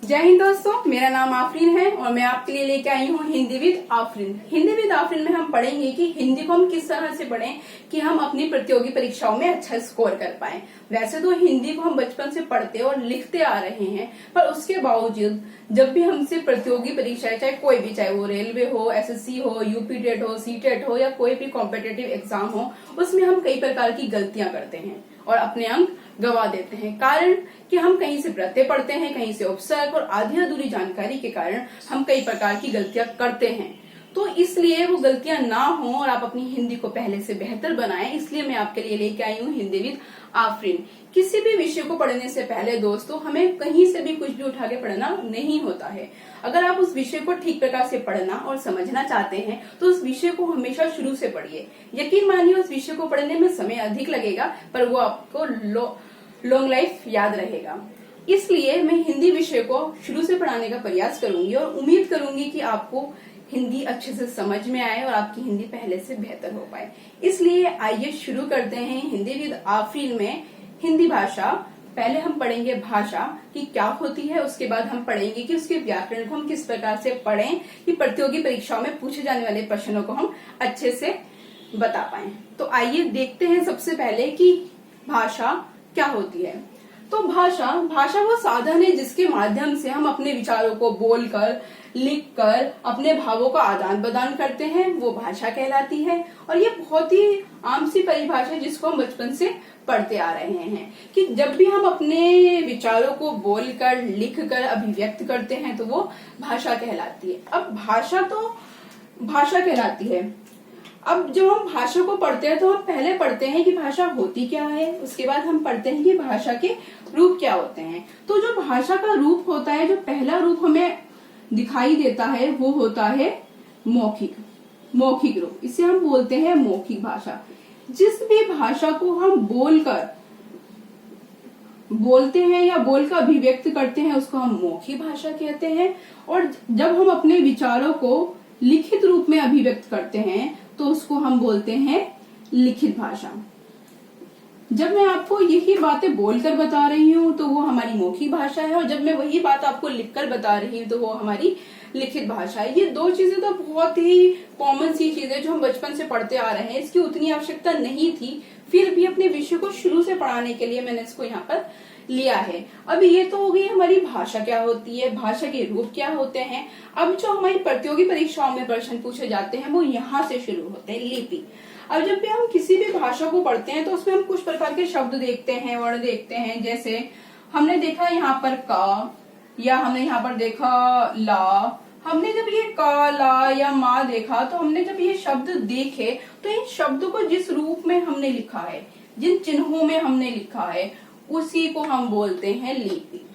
जय हिंद दोस्तों, मेरा नाम आफरीन है और मैं आपके लिए लेके आई हूँ हिंदी विद आफरीन। हिंदी विद आफरीन में हम पढ़ेंगे कि हिंदी को हम किस तरह से पढ़ें कि हम अपनी प्रतियोगी परीक्षाओं में अच्छा स्कोर कर पाएं। वैसे तो हिंदी को हम बचपन से पढ़ते और लिखते आ रहे हैं, पर उसके बावजूद जब भी हमसे प्रतियोगी परीक्षाएं, चाहे कोई भी, चाहे वो रेलवे हो, एसएससी हो, यूपी टेट हो, सी टेट हो या कोई भी कॉम्पिटेटिव एग्जाम हो, उसमें हम कई प्रकार की गलतियां करते हैं और अपने अंक गवा देते हैं। कारण कि हम कहीं से प्रत्यय पढ़ते हैं, कहीं से उपसर्ग और आधी अधूरी जानकारी के कारण हम कई प्रकार की गलतियां करते हैं। तो इसलिए वो गलतियां ना हो और आप अपनी हिंदी को पहले से बेहतर बनाएं, इसलिए मैं आपके लिए लेके आई हूँ हिंदी विद आफरीन। किसी भी विषय को पढ़ने से पहले दोस्तों हमें कहीं से भी कुछ भी उठा के पढ़ना नहीं होता है। अगर आप उस विषय को ठीक प्रकार से पढ़ना और समझना चाहते हैं तो उस विषय को हमेशा शुरू से पढ़िए। यकीन मानिए उस विषय को पढ़ने में समय अधिक लगेगा, पर वो आपको लॉन्ग लाइफ याद रहेगा। इसलिए मैं हिंदी विषय को शुरू से पढ़ाने का प्रयास करूंगी और उम्मीद करूंगी कि आपको हिंदी अच्छे से समझ में आए और आपकी हिंदी पहले से बेहतर हो पाए। इसलिए आइए शुरू करते हैं हिंदी विद आफरीन में हिंदी भाषा। पहले हम पढ़ेंगे भाषा कि क्या होती है, उसके बाद हम पढ़ेंगे कि उसके व्याकरण को हम किस प्रकार से पढ़ें कि प्रतियोगी परीक्षाओं में पूछे जाने वाले प्रश्नों को हम अच्छे से बता पाएं। तो आइए देखते हैं सबसे पहले कि भाषा क्या होती है। तो भाषा वो साधन है जिसके माध्यम से हम अपने विचारों को बोलकर, लिखकर अपने भावों का आदान प्रदान करते हैं, वो भाषा कहलाती है। और ये बहुत ही आम सी परिभाषा है जिसको हम बचपन से पढ़ते आ रहे हैं कि जब भी हम अपने विचारों को बोलकर, लिखकर अभिव्यक्त करते हैं तो वो भाषा कहलाती है। अब भाषा तो भाषा कहलाती है। अब जब हम भाषा को पढ़ते हैं तो हम पहले पढ़ते हैं कि भाषा होती क्या है, उसके बाद हम पढ़ते हैं कि भाषा के रूप क्या होते हैं। तो जो भाषा का रूप होता है, जो पहला रूप हमें दिखाई देता है वो होता है मौखिक रूप। इसे हम बोलते हैं मौखिक भाषा। जिस भी भाषा को हम बोलते हैं या बोलकर अभिव्यक्त करते हैं उसको हम मौखिक भाषा कहते हैं। और जब हम अपने विचारों को लिखित रूप में अभिव्यक्त करते हैं तो उसको हम बोलते हैं लिखित भाषा। जब मैं आपको यही बातें बोलकर बता रही हूँ तो वो हमारी मौखिक भाषा है, और जब मैं वही बात आपको लिखकर बता रही हूँ तो वो हमारी लिखित भाषा है। ये दो चीजें तो बहुत ही कॉमन सी चीजें जो हम बचपन से पढ़ते आ रहे हैं, इसकी उतनी आवश्यकता नहीं थी, फिर भी अपने विषय को शुरू से पढ़ाने के लिए मैंने इसको यहाँ पर लिया है। अब ये तो हो गई हमारी भाषा क्या होती है, भाषा के रूप क्या होते हैं। अब जो हमारी प्रतियोगी परीक्षाओं में प्रश्न पूछे जाते हैं वो यहाँ से शुरू होते हैं, लिपि। अब जब भी हम किसी भी भाषा को पढ़ते हैं तो उसमें हम कुछ प्रकार के शब्द देखते हैं, वर्ण देखते हैं। जैसे हमने देखा यहाँ पर का, या हमने यहाँ पर देखा ला। हमने जब ये का, ला या मा देखा तो हमने जब ये शब्द देखे तो इन शब्दों को जिस रूप में हमने लिखा है, जिन चिन्हों में हमने लिखा है, उसी को हम बोलते हैं लिपि।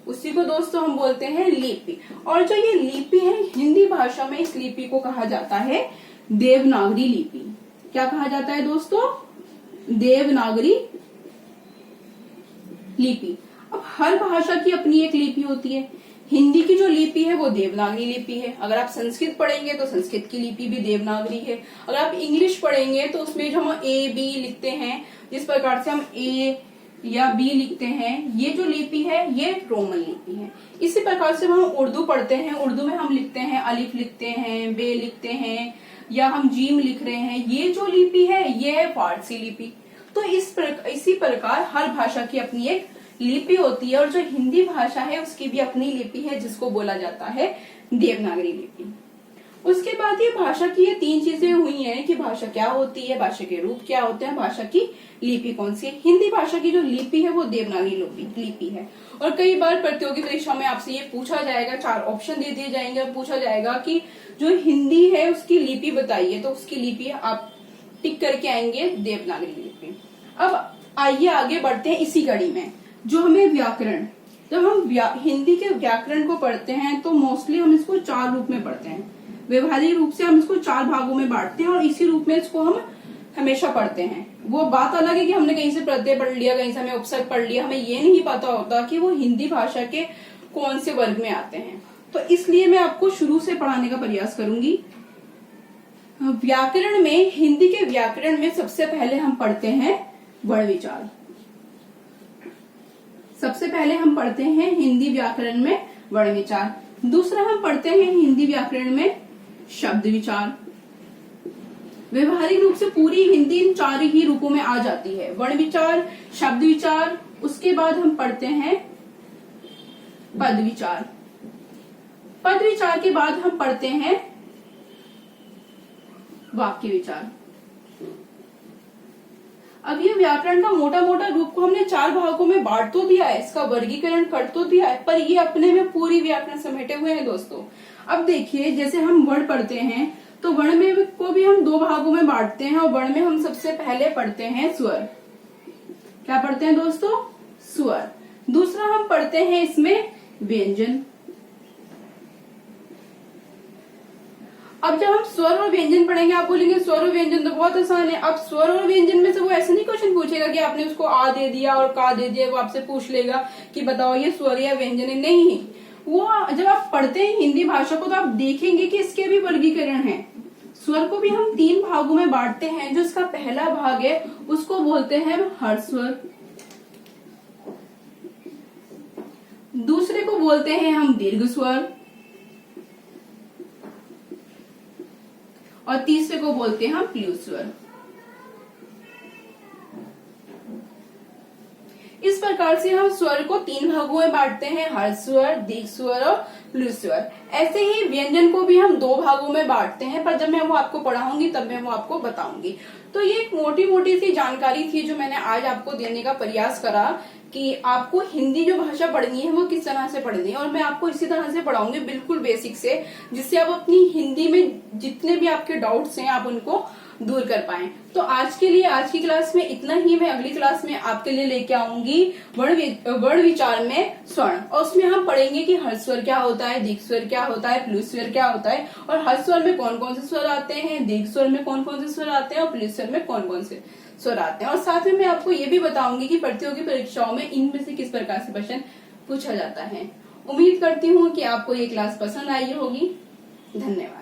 उसी को दोस्तों हम बोलते हैं लिपि। और जो ये लिपि है, हिंदी भाषा में इस लिपि को कहा जाता है देवनागरी लिपि। क्या कहा जाता है दोस्तों? देवनागरी लिपि। अब हर भाषा की अपनी एक लिपि होती है। हिंदी की जो लिपि है वो देवनागरी लिपि है। अगर आप संस्कृत पढ़ेंगे तो संस्कृत की लिपि भी देवनागरी है। अगर आप इंग्लिश पढ़ेंगे तो उसमें जो हम ए बी लिखते हैं, जिस प्रकार से हम ए या बी लिखते हैं, ये जो लिपि है ये रोमन लिपि है। इसी प्रकार से हम उर्दू पढ़ते हैं, उर्दू में हम लिखते हैं अलिफ लिखते हैं, बे लिखते हैं, या हम जीम लिख रहे हैं। ये जो लिपि है ये है फारसी लिपि। तो इसी प्रकार हर भाषा की अपनी एक लिपि होती है, और जो हिंदी भाषा है उसकी भी अपनी लिपि है जिसको बोला जाता है देवनागरी लिपि। उसके बाद ये भाषा की ये तीन चीजें हुई हैं कि भाषा क्या होती है, भाषा के रूप क्या होते हैं, भाषा की लिपि कौन सी है। हिंदी भाषा की जो लिपि है वो देवनागरी लिपि है। और कई बार प्रतियोगी परीक्षा में आपसे ये पूछा जाएगा, 4 ऑप्शन दे दिए जाएंगे और पूछा जाएगा कि जो हिंदी है उसकी लिपि बताइए, तो उसकी लिपि आप टिक करके आएंगे देवनागरी लिपि। अब आइए आगे बढ़ते हैं इसी कड़ी में। जो हमें व्याकरण, जब हम हिंदी के व्याकरण को पढ़ते हैं तो मोस्टली हम इसको 4 रूप में पढ़ते हैं। व्यवहारिक रूप से हम इसको 4 भागों में बांटते हैं और इसी रूप में इसको हम हमेशा पढ़ते हैं। वो बात अलग है कि हमने कहीं से प्रत्यय पढ़ लिया, कहीं से हमें उपसर्ग पढ़ लिया, हमें ये नहीं पता होता कि वो हिंदी भाषा के कौन से वर्ग में आते हैं। तो इसलिए मैं आपको शुरू से पढ़ाने का प्रयास करूंगी। व्याकरण में, हिंदी के व्याकरण में सबसे पहले हम पढ़ते हैं वर्ण विचार। सबसे पहले हम पढ़ते हैं हिंदी व्याकरण में वर्ण विचार। दूसरा हम पढ़ते हैं हिंदी व्याकरण में शब्द विचार। व्यवहारिक रूप से पूरी हिंदी इन 4 ही रूपों में आ जाती है, वर्ण विचार, शब्द विचार। उसके बाद हम पढ़ते हैं पद विचार। पद विचार के बाद हम पढ़ते हैं वाक्य विचार। अब ये व्याकरण का मोटा मोटा रूप को हमने 4 भागों में बांट तो दिया है, इसका वर्गीकरण कर तो दिया है, पर ये अपने में पूरी व्याकरण समेटे हुए हैं दोस्तों। अब देखिए, जैसे हम वर्ण पढ़ते हैं तो वर्ण में को भी हम 2 भागों में बांटते हैं, और वर्ण में हम सबसे पहले पढ़ते हैं स्वर। क्या पढ़ते हैं दोस्तों? स्वर। दूसरा हम पढ़ते हैं इसमें व्यंजन। अब जब हम स्वर और व्यंजन पढ़ेंगे, आप बोलेंगे स्वर और व्यंजन तो बहुत आसान है। अब स्वर और व्यंजन में से वो ऐसे नहीं क्वेश्चन पूछेगा कि आपने उसको आ दे दिया और का दे दिया, वो आपसे पूछ लेगा कि बताओ ये स्वर या व्यंजन है। नहीं, वो जब आप पढ़ते हैं हिंदी भाषा को तो आप देखेंगे कि इसके भी वर्गीकरण है। स्वर को भी हम 3 भागों में बांटते हैं। जो इसका पहला भाग है उसको बोलते हैं हर्ष स्वर, दूसरे को बोलते हैं हम दीर्घ स्वर, और तीसरे को बोलते हैं हम प्लुत स्वर। इस प्रकार से हम स्वर को 3 भागों में बांटते हैं, हर्ष स्वर, दीर्घ स्वर और प्लुत स्वर। ऐसे ही व्यंजन को भी हम 2 भागों में बांटते हैं, पर जब मैं वो आपको पढ़ाऊंगी तब मैं वो आपको बताऊंगी। तो ये एक मोटी मोटी सी जानकारी थी जो मैंने आज आपको देने का प्रयास करा कि आपको हिंदी जो भाषा पढ़नी है वो किस तरह से पढ़नी है, और मैं आपको इसी तरह से पढ़ाऊंगी बिल्कुल बेसिक से, जिससे आप अपनी हिंदी में जितने भी आपके डाउट्स हैं आप उनको दूर कर पाएं। तो आज के लिए आज की क्लास में इतना ही। मैं अगली क्लास में आपके लिए लेके आऊंगी वर्ण विचार में स्वर्ण, और उसमें हम पढ़ेंगे कि हर्ष स्वर क्या होता है, दीर्घ स्वर क्या होता है, प्लुत स्वर क्या होता है, और हर्ष स्वर में कौन कौन से स्वर आते हैं, दीर्घ स्वर में कौन कौन से स्वर आते हैं, और प्लुत स्वर में कौन कौन से स्वर आते हैं। और साथ में मैं आपको ये भी बताऊंगी कि प्रतियोगी परीक्षाओं में इनमें से किस प्रकार से प्रश्न पूछा जाता है। उम्मीद करती हूँ कि आपको ये क्लास पसंद आई होगी। धन्यवाद।